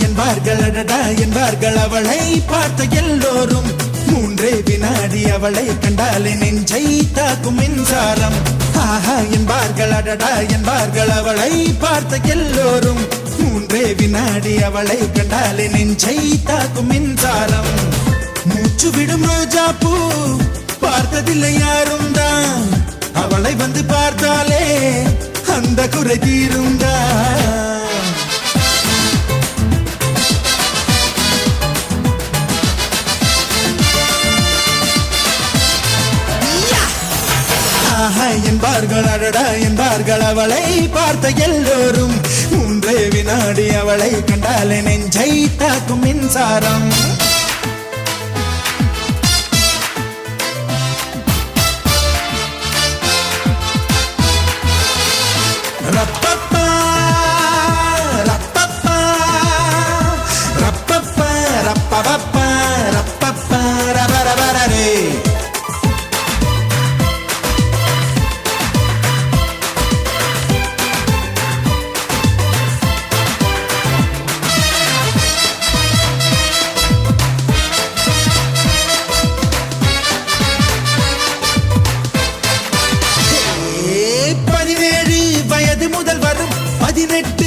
என்பார்கள் அடடா என்பார்கள் அவளை பார்த்த எல்லோரும். 3 வினாடி அவளை கண்டாலே நெஞ்சை தாக்கும் மின்சாரம். ஆஹா என்பார்கள் அடடா என்பார்கள் அவளை பார்த்த எல்லோரும். 3 வினாடி அவளை கண்டாலே நெஞ்சை தாக்கும் மின்சாரம். மூச்சு விடும் ரோஜா பூ பார்த்ததில்லை யாரும் தான். அவளை வந்து பார்த்தாலே அந்த குறை தீருந்தா. என்பார்கள் அடடா என்பார்கள் அவளை பார்த்த எல்லோரும். 3 வினாடி அவளை கண்டாலே நெஞ்சை தாக்கும் மின்சாரம். ரப்பப்பா ரப்பப்பா ரப்பப்பா ரப்பப்பா ரப்பப்பா ரபரபரரே. முதல் வரும் 18